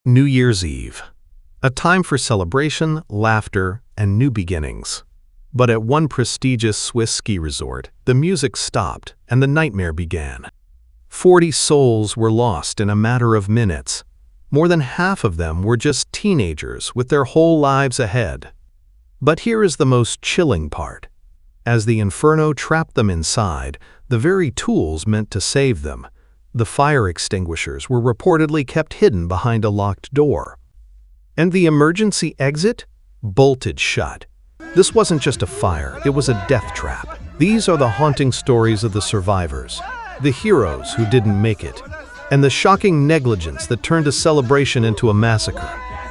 New Year's Eve. A time for celebration, laughter, and new beginnings. But at one prestigious Swiss ski resort, the music stopped and the nightmare began. 40 souls were lost in a matter of minutes. More than half of them were just teenagers with their whole lives ahead. But here is the most chilling part. As the Inferno trapped them inside, the very tools meant to save them, the fire extinguishers, were reportedly kept hidden behind a locked door. And the emergency exit? Bolted shut. This wasn't just a fire, it was a death trap. These are the haunting stories of the survivors, the heroes who didn't make it, and the shocking negligence that turned a celebration into a massacre.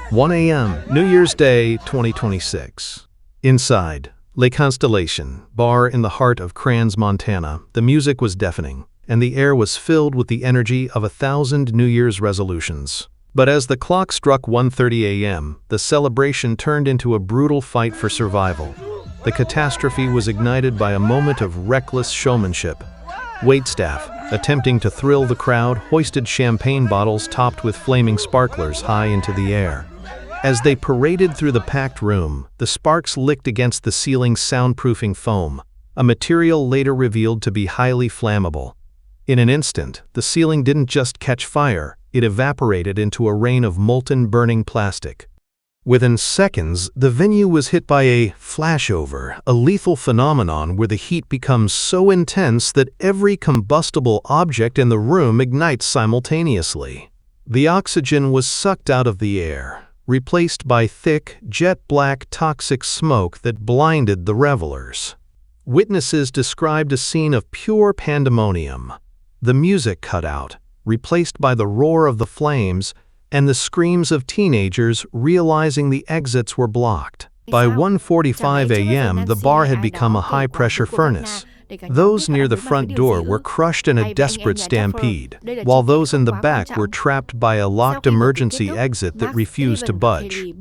1 a.m., New Year's Day, 2026. Inside, La Constellation, bar in the heart of Crans, Montana, the music was deafening, and the air was filled with the energy of 1,000 New Year's resolutions. But as the clock struck 1:30 a.m., the celebration turned into a brutal fight for survival. The catastrophe was ignited by a moment of reckless showmanship. Waitstaff, attempting to thrill the crowd, hoisted champagne bottles topped with flaming sparklers high into the air. As they paraded through the packed room, the sparks licked against the ceiling's soundproofing foam, a material later revealed to be highly flammable. In an instant, the ceiling didn't just catch fire, it evaporated into a rain of molten burning plastic. Within seconds, the venue was hit by a flashover, a lethal phenomenon where the heat becomes so intense that every combustible object in the room ignites simultaneously. The oxygen was sucked out of the air, replaced by thick, jet-black toxic smoke that blinded the revelers. Witnesses described a scene of pure pandemonium. The music cut out, replaced by the roar of the flames and the screams of teenagers realizing the exits were blocked. By 1:45 a.m., the bar had become a high-pressure furnace. Those near the front door were crushed in a desperate stampede, while those in the back were trapped by a locked emergency exit that refused to budge.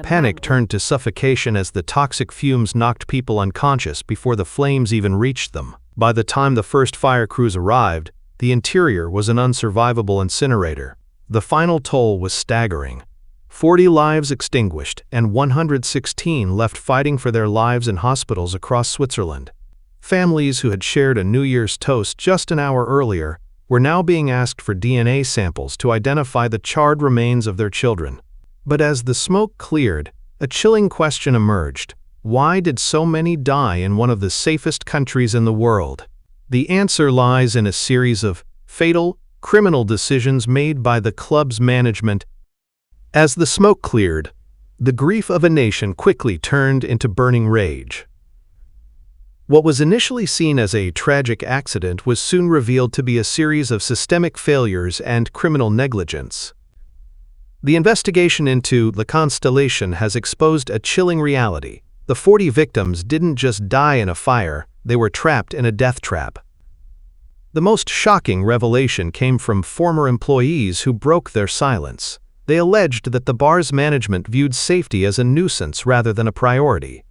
Panic turned to suffocation as the toxic fumes knocked people unconscious before the flames even reached them. By the time the first fire crews arrived, the interior was an unsurvivable incinerator. The final toll was staggering. 40 lives extinguished and 116 left fighting for their lives in hospitals across Switzerland. Families who had shared a New Year's toast just an hour earlier were now being asked for DNA samples to identify the charred remains of their children. But as the smoke cleared, a chilling question emerged. Why did so many die in one of the safest countries in the world? The answer lies in a series of fatal, criminal decisions made by the club's management. As the smoke cleared, the grief of a nation quickly turned into burning rage. What was initially seen as a tragic accident was soon revealed to be a series of systemic failures and criminal negligence. The investigation into La Constellation has exposed a chilling reality. The 40 victims didn't just die in a fire, they were trapped in a death trap. The most shocking revelation came from former employees who broke their silence. They alleged that the bar's management viewed safety as a nuisance rather than a priority.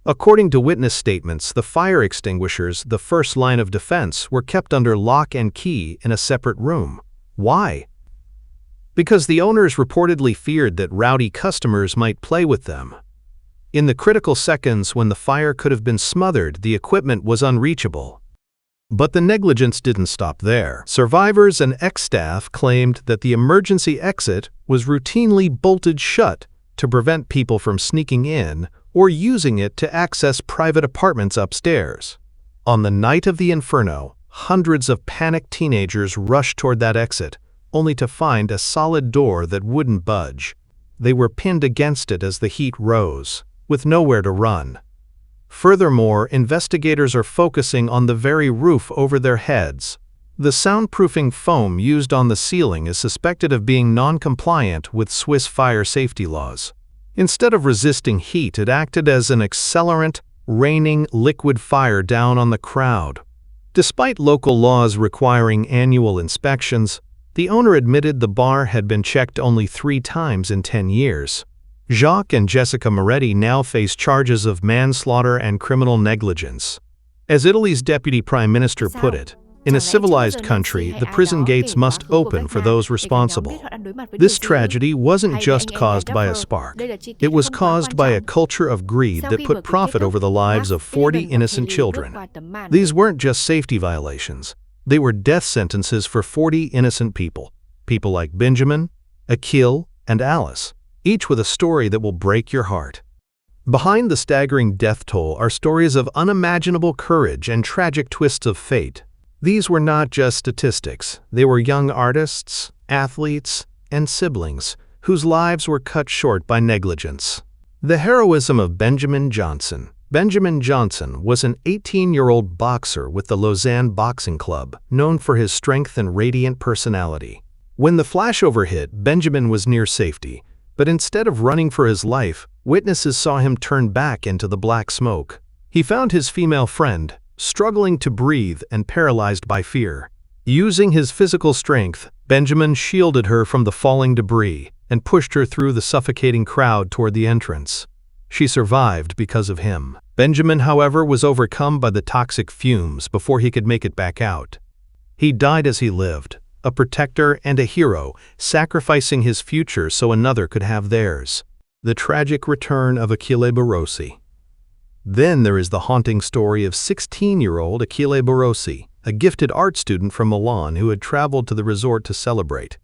According to witness statements, the fire extinguishers, the first line of defense, were kept under lock and key in a separate room. Why? Because the owners reportedly feared that rowdy customers might play with them. In the critical seconds when the fire could have been smothered, the equipment was unreachable. But the negligence didn't stop there. Survivors and ex-staff claimed that the emergency exit was routinely bolted shut to prevent people from sneaking in or using it to access private apartments upstairs. On the night of the Inferno, hundreds of panicked teenagers rushed toward that exit, only to find a solid door that wouldn't budge. They were pinned against it as the heat rose, with nowhere to run. Furthermore, investigators are focusing on the very roof over their heads. The soundproofing foam used on the ceiling is suspected of being non-compliant with Swiss fire safety laws. Instead of resisting heat, it acted as an accelerant, raining liquid fire down on the crowd. Despite local laws requiring annual inspections, the owner admitted the bar had been checked only 3 times in 10 years. Jacques and Jessica Moretti now face charges of manslaughter and criminal negligence. As Italy's deputy prime minister put it, In a civilized country, the prison gates must open for those responsible. This tragedy wasn't just caused by a spark. It was caused by a culture of greed that put profit over the lives of 40 innocent children. These weren't just safety violations. They were death sentences for 40 innocent people. People like Benjamin, Achille, and Alice, each with a story that will break your heart. Behind the staggering death toll are stories of unimaginable courage and tragic twists of fate. These were not just statistics. They were young artists, athletes, and siblings whose lives were cut short by negligence. The heroism of Benjamin Johnson. Benjamin Johnson was an 18-year-old boxer with the Lausanne Boxing Club, known for his strength and radiant personality. When the flashover hit, Benjamin was near safety, but instead of running for his life, witnesses saw him turn back into the black smoke. He found his female friend, struggling to breathe and paralyzed by fear. Using his physical strength, Benjamin shielded her from the falling debris and pushed her through the suffocating crowd toward the entrance. She survived because of him. Benjamin, however, was overcome by the toxic fumes before he could make it back out. He died as he lived, a protector and a hero, sacrificing his future so another could have theirs. The tragic return of Achille Barosi. Then there is the haunting story of 16-year-old Achille Barosi, a gifted art student from Milan who had traveled to the resort to celebrate.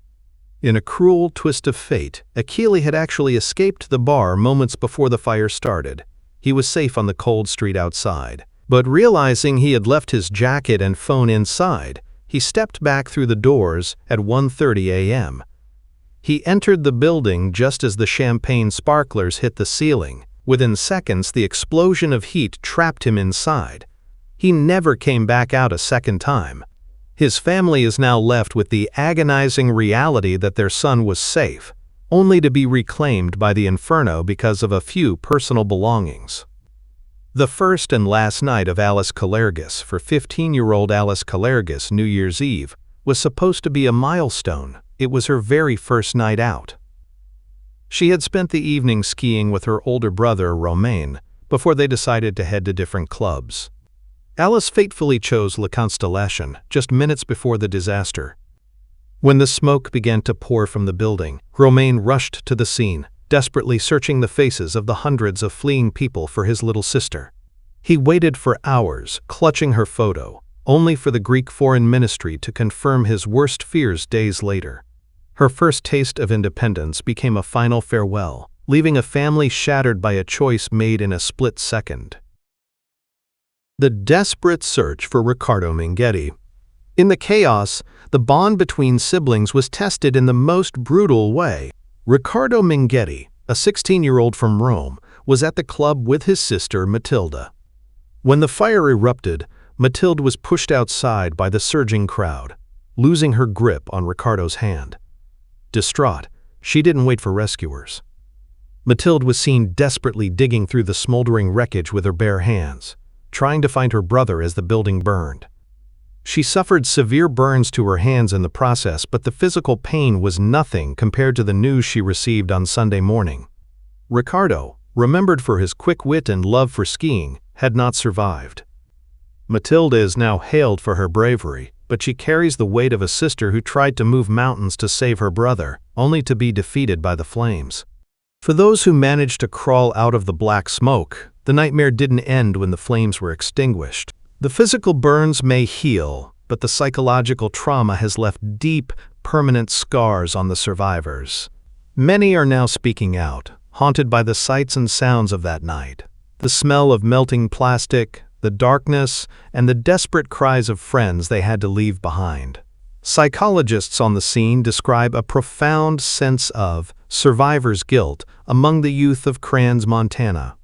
In a cruel twist of fate, Achille had actually escaped the bar moments before the fire started. He was safe on the cold street outside. But realizing he had left his jacket and phone inside, he stepped back through the doors at 1:30 a.m. He entered the building just as the champagne sparklers hit the ceiling. Within seconds, the explosion of heat trapped him inside. He never came back out a second time. His family is now left with the agonizing reality that their son was safe, only to be reclaimed by the Inferno because of a few personal belongings. The first and last night of Alice Kalergis for 15-year-old Alice Kalergis, New Year's Eve, was supposed to be a milestone. It was her very first night out. She had spent the evening skiing with her older brother, Romain, before they decided to head to different clubs. Alice fatefully chose La Constellation just minutes before the disaster. When the smoke began to pour from the building, Romain rushed to the scene, desperately searching the faces of the hundreds of fleeing people for his little sister. He waited for hours, clutching her photo, only for the Greek Foreign Ministry to confirm his worst fears days later. Her first taste of independence became a final farewell, leaving a family shattered by a choice made in a split second. The desperate search for Riccardo Minghetti. In the chaos, the bond between siblings was tested in the most brutal way. Riccardo Minghetti, a 16-year-old from Rome, was at the club with his sister Matilde. When the fire erupted, Matilde was pushed outside by the surging crowd, losing her grip on Riccardo's hand. Distraught, she didn't wait for rescuers. Matilde was seen desperately digging through the smoldering wreckage with her bare hands, trying to find her brother as the building burned. She suffered severe burns to her hands in the process, but the physical pain was nothing compared to the news she received on Sunday morning. Riccardo, remembered for his quick wit and love for skiing, had not survived. Matilde is now hailed for her bravery, but she carries the weight of a sister who tried to move mountains to save her brother, only to be defeated by the flames. For those who managed to crawl out of the black smoke, the nightmare didn't end when the flames were extinguished. The physical burns may heal, but the psychological trauma has left deep, permanent scars on the survivors. Many are now speaking out, haunted by the sights and sounds of that night. The smell of melting plastic, the darkness, and the desperate cries of friends they had to leave behind. Psychologists on the scene describe a profound sense of survivor's guilt among the youth of Crans, Montana.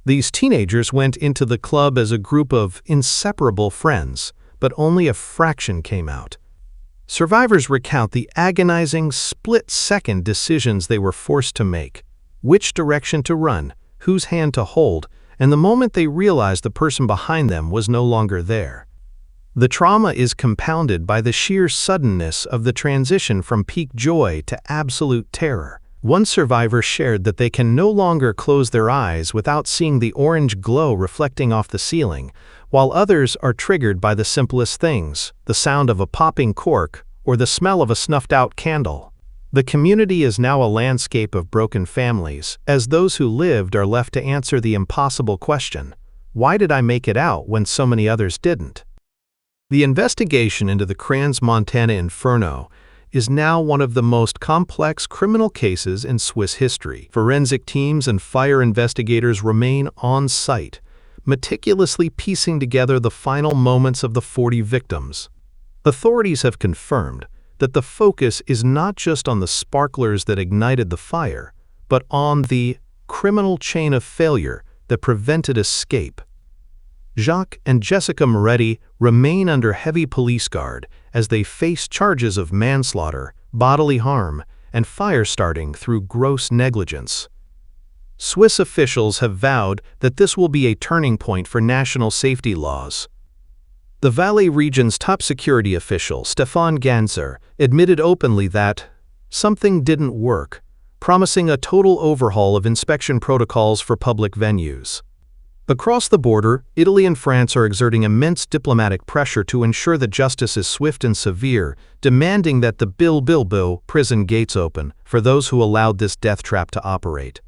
These teenagers went into the club as a group of inseparable friends, but only a fraction came out. Survivors recount the agonizing, split-second decisions they were forced to make, which direction to run, whose hand to hold, and the moment they realized the person behind them was no longer there. The trauma is compounded by the sheer suddenness of the transition from peak joy to absolute terror. One survivor shared that they can no longer close their eyes without seeing the orange glow reflecting off the ceiling, while others are triggered by the simplest things, the sound of a popping cork or the smell of a snuffed-out candle. The community is now a landscape of broken families, as those who lived are left to answer the impossible question, why did I make it out when so many others didn't? The investigation into the Crans-Montana Inferno is now one of the most complex criminal cases in Swiss history. Forensic teams and fire investigators remain on site, meticulously piecing together the final moments of the 40 victims. Authorities have confirmed that the focus is not just on the sparklers that ignited the fire, but on the criminal chain of failure that prevented escape. Jacques and Jessica Minghetti remain under heavy police guard as they face charges of manslaughter, bodily harm, and fire starting through gross negligence. Swiss officials have vowed that this will be a turning point for national safety laws. The Valais region's top security official, Stefan Ganzer, admitted openly that something didn't work, promising a total overhaul of inspection protocols for public venues. Across the border, Italy and France are exerting immense diplomatic pressure to ensure that justice is swift and severe, demanding that the Bilbao prison gates open for those who allowed this death trap to operate.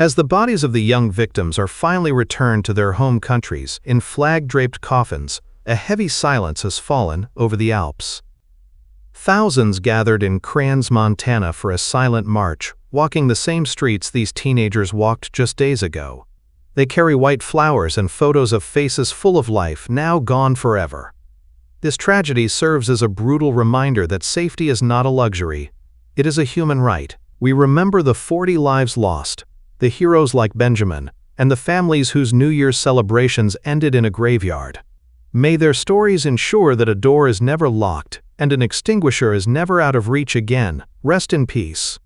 As the bodies of the young victims are finally returned to their home countries in flag-draped coffins, a heavy silence has fallen over the Alps. Thousands gathered in Crans-Montana for a silent march, walking the same streets these teenagers walked just days ago. They carry white flowers and photos of faces full of life, now gone forever. This tragedy serves as a brutal reminder that safety is not a luxury. It is a human right. We remember the 40 lives lost, the heroes like Benjamin, and the families whose New Year's celebrations ended in a graveyard. May their stories ensure that a door is never locked and an extinguisher is never out of reach again. Rest in peace.